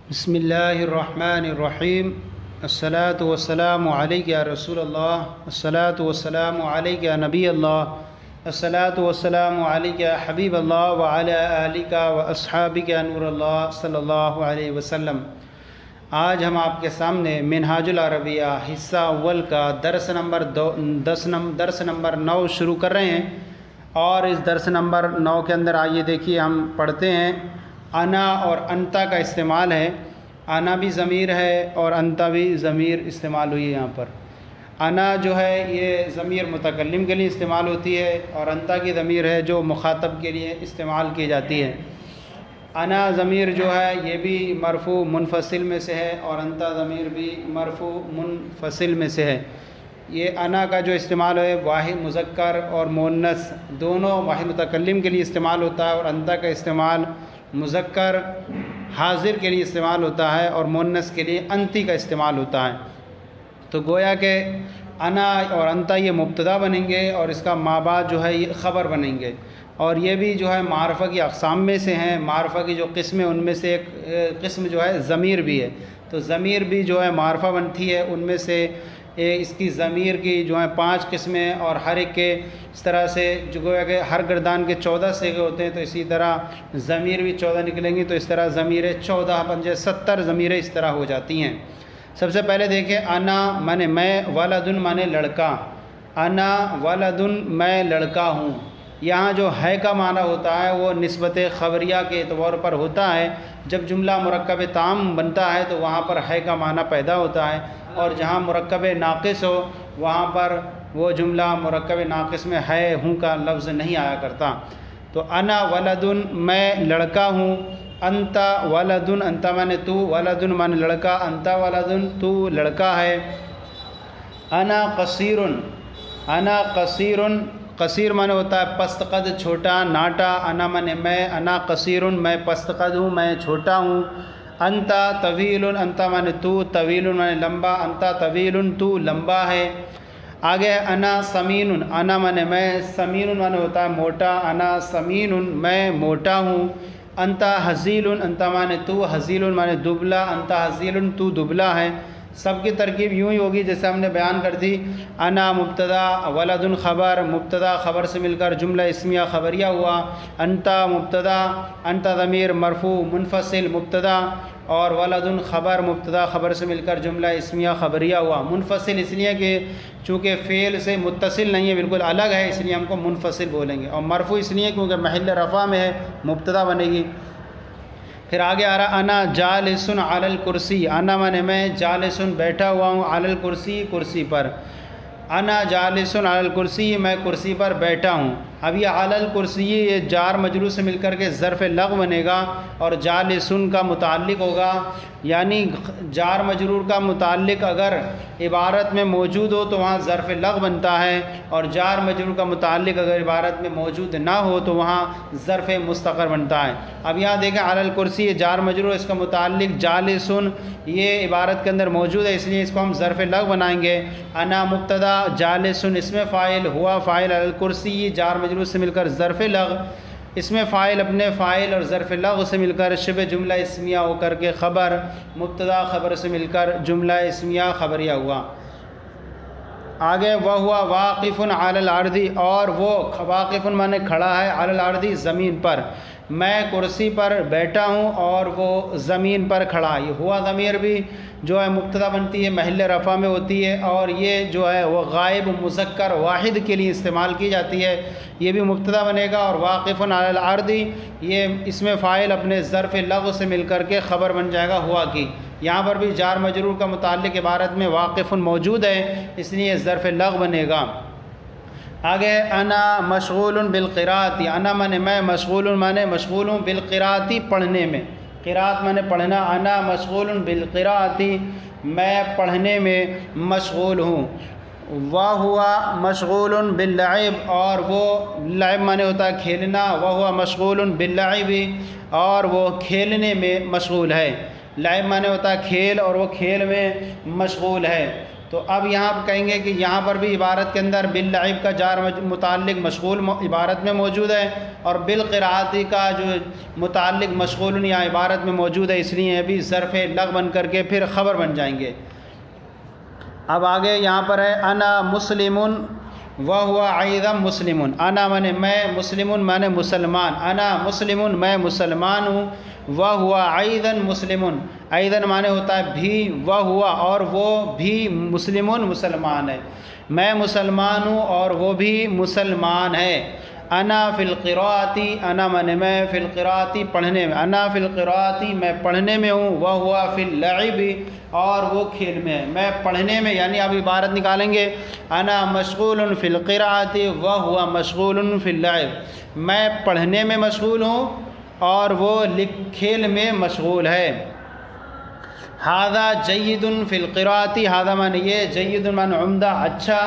بسم اللہ الرحمن الرحیم الصلاۃ والسلام علیک یا رسول اللہ الصلاۃ والسلام علیک یا نبی اللہ الصلاۃ والسلام علیک یا حبیب اللہ وعلی آلک و اصحابک یا نور اللہ صلی اللہ علیہ وسلم۔ آج ہم آپ کے سامنے منہاج العربیہ حصہ اول کا درس نمبر 9 شروع کر رہے ہیں، اور اس درس نمبر 9 کے اندر آئیے دیکھیے ہم پڑھتے ہیں انا اور انتا کا استعمال ہے۔ انا بھی ضمیر ہے اور انتا بھی ضمیر استعمال ہوئی ہے۔ یہاں پر انا جو ہے یہ ضمیر متکلم کے لیے استعمال ہوتی ہے، اور انتا کی ضمیر ہے جو مخاطب کے لیے استعمال کی جاتی ہے۔ انا ضمیر جو ہے یہ بھی مرفوع منفصل میں سے ہے، اور انتا ضمیر بھی مرفوع منفصل میں سے ہے۔ یہ انا کا جو استعمال ہے واحد مذکر اور مؤنث دونوں واحد متکلم کے لیے استعمال ہوتا ہے، اور انتا کا استعمال مذکر حاضر کے لیے استعمال ہوتا ہے، اور مؤنث کے لیے انتی کا استعمال ہوتا ہے۔ تو گویا کہ انا اور انتا یہ مبتدا بنیں گے، اور اس کا ما بعد جو ہے یہ خبر بنیں گے، اور یہ بھی جو ہے معرفہ کی اقسام میں سے ہیں۔ معرفہ کی جو قسم ہے ان میں سے ایک قسم جو ہے ضمیر بھی ہے، تو ضمیر بھی جو ہے معرفہ بنتی ہے۔ ان میں سے اس کی ضمیر کی جو ہے 5 قسمیں، اور ہر ایک کے اس طرح سے جو گویا کہ ہر گردان کے 14 صیغے ہوتے ہیں، تو اسی طرح ضمیر بھی 14 نکلیں گی، تو اس طرح ضمیریں 14 5 70 ضمیریں اس طرح ہو جاتی ہیں۔ سب سے پہلے دیکھیں انا مانے میں، ولدن مانے لڑکا، انا ولدن میں لڑکا ہوں۔ یہاں جو ہے کا معنی ہوتا ہے وہ نسبت خبریہ کے اعتبار پر ہوتا ہے۔ جب جملہ مرکب تام بنتا ہے تو وہاں پر ہے کا معنی پیدا ہوتا ہے، اور جہاں مرکب ناقص ہو وہاں پر وہ جملہ مرکب ناقص میں ہے ہوں کا لفظ نہیں آیا کرتا۔ تو انا ولدن میں لڑکا ہوں، انتا ولدن انتا مانے تو، ولدن مانے لڑکا، انتا ولدن تو لڑکا ہے۔ انا قصیرن، انا قصیرن، قصیر مانے ہوتا ہے پست قد چھوٹا ناٹا، انا مانے میں، انا قصیرن میں پست قد ہوں، میں چھوٹا ہوں۔ انتا طویل، انتا مانے تو، طویل مانے لمبا، انتا طویل تو لمبا ہے۔ آگے انا سمین، انا مانے میں، سمین مانے ہوتا ہے موٹا، انا سمین میں موٹا ہوں۔ انتا حزیل، انتا مانے تو، حزیل مانے دبلا، انتا حزیل تو دبلا ہے۔ سب کی ترکیب یوں ہی ہوگی جیسے ہم نے بیان کر دی۔ انا مبتدا، ولدن خبر، مبتدا خبر سے مل کر جملہ اسمیہ خبریہ ہوا۔ انتا مبتدا، انتا ضمیر مرفوع منفصل مبتدا، اور ولدن خبر، مبتدا خبر سے مل کر جملہ اسمیہ خبریہ ہوا۔ منفصل اس لیے کہ چونکہ فعل سے متصل نہیں ہے، بالکل الگ ہے، اس لیے ہم کو منفصل بولیں گے، اور مرفوع اس لیے کیونکہ محل رفع میں ہے، مبتدا بنے گی۔ پھر آگے آ رہا انا جالسن علی الکرسی، انا مانے میں، جالسن بیٹھا ہوا ہوں، علی الکرسی کرسی پر، انا جالسن علی الکرسی میں کرسی پر بیٹھا ہوں۔ اب یہ علی الکرسی یہ جار مجرور سے مل کر کے ظرف لغو بنے گا، اور جالسن کا متعلق ہوگا، یعنی جار مجرور کا متعلق اگر عبارت میں موجود ہو تو وہاں ظرف لغو بنتا ہے، اور جار مجرور کا متعلق اگر عبارت میں موجود نہ ہو تو وہاں ظرف مستقر بنتا ہے۔ اب یہاں دیکھیں علی الکرسی یہ جار مجرور، اس کا متعلق جالسن یہ عبارت کے اندر موجود ہے، اس لیے اس کو ہم ظرف لغو بنائیں گے۔ انا مبتدا، جالسن اسم فاعل، ہوا فاعل، علی الکرسی جار مجرور سے مل کر ظرف لغو، اس میں فاعل اپنے فاعل اور ظرف لغو سے مل کر شبہ جملہ اسمیہ ہو کر کے خبر، مبتدا خبر سے مل کر جملہ اسمیہ خبریہ ہوا۔ آگے وہوا واقف علی الارض، اور وہ واقف مانے کھڑا ہے، علی الارض زمین پر، میں کرسی پر بیٹھا ہوں اور وہ زمین پر کھڑا۔ یہ ہوا ضمیر بھی جو ہے مبتدا بنتی ہے، محل رفع میں ہوتی ہے، اور یہ جو ہے وہ غائب مذکر واحد کے لیے استعمال کی جاتی ہے، یہ بھی مبتدا بنے گا۔ اور واقف علی الارض یہ اس میں فاعل اپنے ظرف لغو سے مل کر کے خبر بن جائے گا ہوا کی۔ یہاں پر بھی جار مجرور کا متعلق عبارت میں واقف موجود ہے، اس لیے ظرف لغو بنے گا۔ آگے انا مشغول بالقراءۃ، انا مانے میں، مشغول مانے مشغول ہوں، بالقراءۃ پڑھنے میں، قراءت مانے پڑھنا، انا مشغول بالقراءۃ میں پڑھنے میں مشغول ہوں۔ وہوا مشغول باللعب، اور وہ لعب مانے ہوتا ہے کھیلنا، وہوا مشغول باللعب اور وہ کھیلنے میں مشغول ہے۔ لعب مانے ہوتا ہے کھیل، اور وہ کھیل میں مشغول ہے۔ تو اب یہاں آپ کہیں گے کہ یہاں پر بھی عبارت کے اندر باللعب کا جار متعلق مشغول عبارت میں موجود ہے، اور بالقراءتی کا جو متعلق مشغول یہاں عبارت میں موجود ہے، اس لیے ابھی ظرف لغو بن کر کے پھر خبر بن جائیں گے۔ اب آگے یہاں پر ہے انا مسلم وہو ایضا مسلم، انا مانے میں، مسلم مانے مسلمان، انا مسلم میں مسلمان ہوں، وہو ایضا مسلم، ایضا مانے ہوتا ہے بھی، وہو اور وہ بھی، مسلم مسلمان ہے، میں مسلمان ہوں اور وہ بھی مسلمان ہے۔ انا فی القراءتی، انا مانے میں، فی القراءتی پڑھنے میں، انا فی القراءتی میں پڑھنے میں ہوں، وہو فی اللعب اور وہ کھیل میں ہے، میں پڑھنے میں، یعنی اب عبارت نکالیں گے انا مشغول فی القراءتی وہو مشغول فی اللعب، میں پڑھنے میں مشغول ہوں اور وہ کھیل میں مشغول ہے۔ ھذا جید فی القراءتی، ھذا مانے یہ، جید مانے عمدہ اچھا،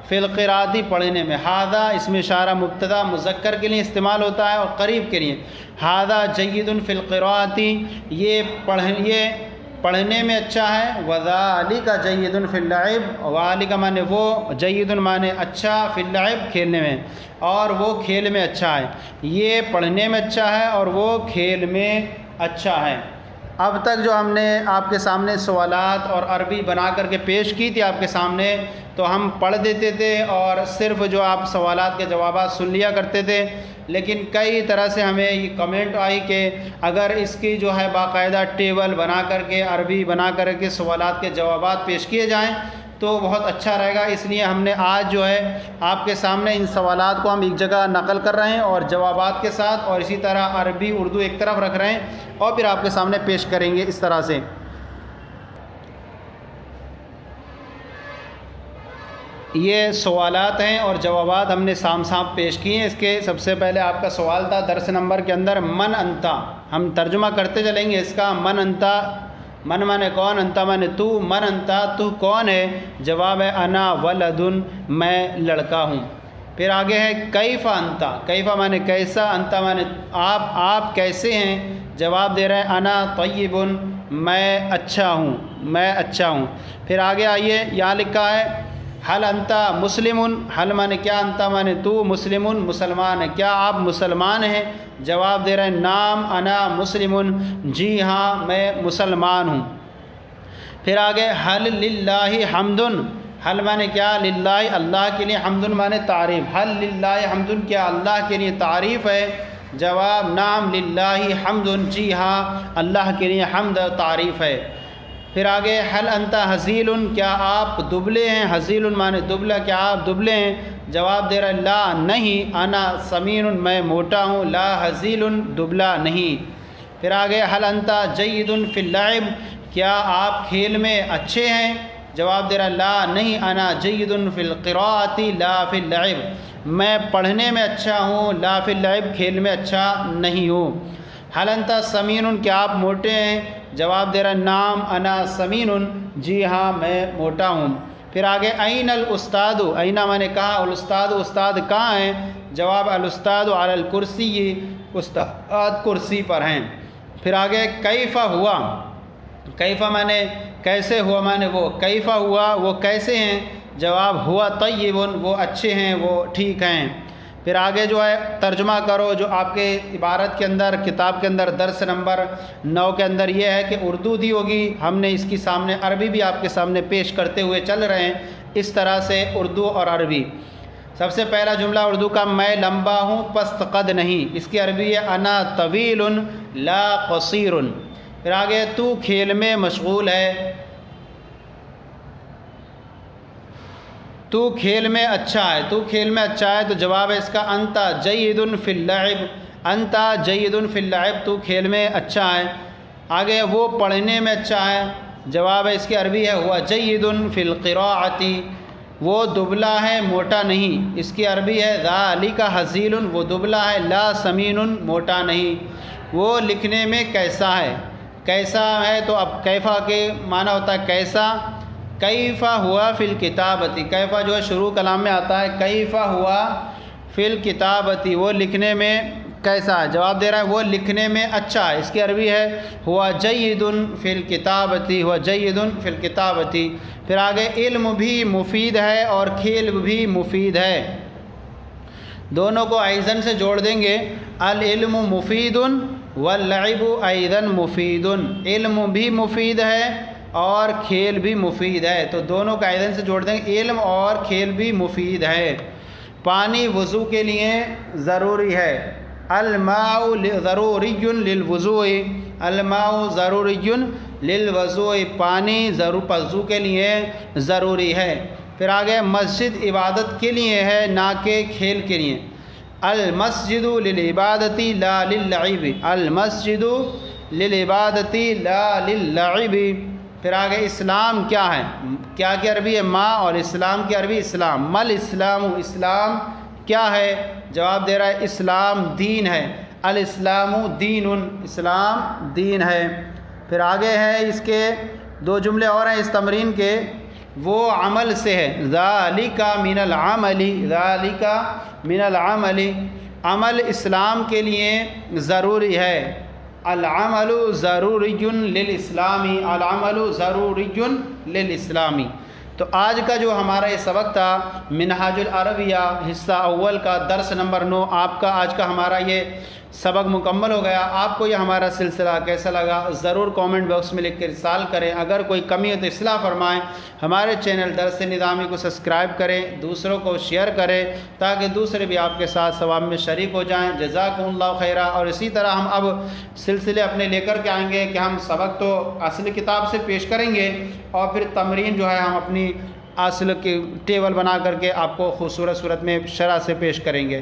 فی القراءتی پڑھنے میں، ھذا اس میں اشارہ مبتدا مذکر کے لیے استعمال ہوتا ہے اور قریب کے لیے، ھذا جید فی القراءتی، یہ پڑھنے میں اچھا ہے، وذالک جید فی اللعب، والک مانے وہ، جید مانے اچھا، فی اللعب کھیلنے میں، اور وہ کھیل میں اچھا ہے، یہ پڑھنے میں اچھا ہے اور وہ کھیل میں اچھا ہے۔ اب تک جو ہم نے آپ کے سامنے سوالات اور عربی بنا کر کے پیش کی تھی آپ کے سامنے، تو ہم پڑھ دیتے تھے اور صرف جو آپ سوالات کے جوابات سن لیا کرتے تھے، لیکن کئی طرح سے ہمیں یہ کمنٹ آئی کہ اگر اس کی جو ہے باقاعدہ ٹیبل بنا کر کے، عربی بنا کر کے سوالات کے جوابات پیش کیے جائیں تو بہت اچھا رہے گا، اس لیے ہم نے آج جو ہے آپ کے سامنے ان سوالات کو ہم ایک جگہ نقل کر رہے ہیں اور جوابات کے ساتھ، اور اسی طرح عربی اردو ایک طرف رکھ رہے ہیں اور پھر آپ کے سامنے پیش کریں گے اس طرح سے۔ یہ سوالات ہیں اور جوابات ہم نے سام پیش کیے ہیں۔ اس کے سب سے پہلے آپ کا سوال تھا درس نمبر کے اندر من انتا، ہم ترجمہ کرتے چلیں گے اس کا۔ من انتا، من مانے کون، انتا مانے تو، من انتا تو کون ہے، جواب ہے انا ولدن میں لڑکا ہوں۔ پھر آگے ہے کیف انتا، کیفا مانے کیسا، انتا مانے آپ کیسے ہیں، جواب دے رہے ہیں انا طیب میں اچھا ہوں، میں اچھا ہوں۔ پھر آگے آئیے، یہاں لکھا ہے حل انتا مسلم، حل مانے کیا، انتا مانے تو، مسلم مسلمان ہے، کیا آپ مسلمان ہیں، جواب دے رہے ہیں نام انا مسلم، جی ہاں میں مسلمان ہوں۔ پھر آگے حل للہ حمد، حل مانے کیا، للہ اللہ کے لیے، حمد مانے تعریف، حل للہ حمد کیا اللہ کے لیے تعریف ہے، جواب نام للہ حمد، جی ہاں اللہ کے لیے حمد تعریف ہے۔ پھر آگے حل انتا حزیل، کیا آپ دبلے ہیں، حزیل مانے دبلا، کیا آپ دبلے ہیں، جواب دے رہا ہے لا نہیں، انا سمین میں موٹا ہوں، لا حزیل دبلا نہیں۔ پھر آگے حل انتا جید فی اللعب، کیا آپ کھیل میں اچھے ہیں، جواب دے رہا ہے لا نہیں، انا جید فی القراءۃ لا فی اللعب، میں پڑھنے میں اچھا ہوں، لا فی اللعب کھیل میں اچھا نہیں ہوں۔ حل انتا سمین، کیا آپ موٹے ہیں، جواب دے رہا ہے نام انا سمین، جی ہاں میں موٹا ہوں۔ پھر آگے این الاستاد، اینا میں نے کہا، الاستاد استاد کہاں ہیں، جواب الاستاد علی الکرسی، استاد کرسی پر ہیں۔ پھر آگے کیفا ہوا، کیفا میں نے کیسے ہوا، میں نے وہ کیفا ہوا وہ کیسے ہیں، جواب ہوا طیب وہ اچھے ہیں، وہ ٹھیک ہیں۔ پھر آگے جو ہے ترجمہ کرو، جو آپ کے عبارت کے اندر کتاب کے اندر درس نمبر 9 کے اندر یہ ہے کہ اردو دی ہوگی، ہم نے اس کی سامنے عربی بھی آپ کے سامنے پیش کرتے ہوئے چل رہے ہیں، اس طرح سے اردو اور عربی۔ سب سے پہلا جملہ اردو کا، میں لمبا ہوں پست قد نہیں، اس کی عربی ہے انا طویل لا قصیر۔ پھر آگے تو کھیل میں مشغول ہے، تو کھیل میں اچھا ہے، تو کھیل میں اچھا ہے، تو جواب ہے اس کا انتا جید فی اللعب، انتا جید فی اللعب تو کھیل میں اچھا ہے۔ آگے وہ پڑھنے میں اچھا ہے، جواب ہے اس کی عربی ہے ہوا جید فی القراءۃ، وہ دبلا ہے موٹا نہیں، اس کی عربی ہے ذالک حزیل، وہ دبلا ہے، لا سمین موٹا نہیں۔ وہ لکھنے میں کیسا ہے، کیسا ہے تو اب کیفا کے معنی ہوتا ہے کیسا، کیفا ہوا فی الکتابتی، کیفا جو ہے شروع کلام میں آتا ہے، کیفا ہوا فی الکتابتی وہ لکھنے میں کیسا ہے؟ جواب دے رہا ہے وہ لکھنے میں اچھا ہے. اس کی عربی ہے ہوا جید فی الکتابتی، ہوا جید فی الکتابتی. پھر آگے علم بھی مفید ہے اور کھیل بھی مفید ہے. دونوں کو ایزن سے جوڑ دیں گے. العلم مفید واللعب ایضا مفید. علم بھی مفید ہے اور کھیل بھی مفید ہے. تو دونوں کو ایزن سے جوڑ دیں گے. علم اور کھیل بھی مفید ہے. پانی وضو کے لیے ضروری ہے. الماء ضروری للوضوء، الماء ضروری للوضوء. پانی وضو کے لیے ضروری ہے. پھر آگے مسجد عبادت کے لیے ہے نہ کہ کھیل کے لیے. المسجد للعبادت لا للعب، المسجد للعبادت لا للعب. پھر آگے اسلام کیا ہے؟ کیا کی عربی ہے؟ ما، اور اسلام کی عربی اسلام. مل اسلام، اسلام کیا ہے؟ جواب دے رہا ہے اسلام دین ہے. الاسلام دین، اسلام دین ہے. پھر آگے ہے اس کے دو جملے اور ہیں اس تمرین کے، وہ عمل سے ہے. ذالک من العمل، ذالک من العمل. عمل اسلام کے لیے ضروری ہے. العمل ضروری للاسلامی، العمل ضروری للاسلامی. تو آج کا جو ہمارا یہ سبق تھا منہاج العربیہ حصہ اول کا درس نمبر 9، آپ کا آج کا ہمارا یہ سبق مکمل ہو گیا. آپ کو یہ ہمارا سلسلہ کیسا لگا ضرور کامنٹ باکس میں لکھ کر ارسال کریں. اگر کوئی کمی ہو تو اصلاح فرمائیں. ہمارے چینل درس نظامی کو سبسکرائب کریں، دوسروں کو شیئر کریں تاکہ دوسرے بھی آپ کے ساتھ ثواب میں شریک ہو جائیں. جزاکم اللہ خیرہ. اور اسی طرح ہم اب سلسلے اپنے لے کر کے آئیں گے کہ ہم سبق تو اصل کتاب سے پیش کریں گے اور پھر تمرین جو ہے ہم اپنی اصل کی ٹیبل بنا کر کے آپ کو خوبصورت صورت میں شرح سے پیش کریں گے.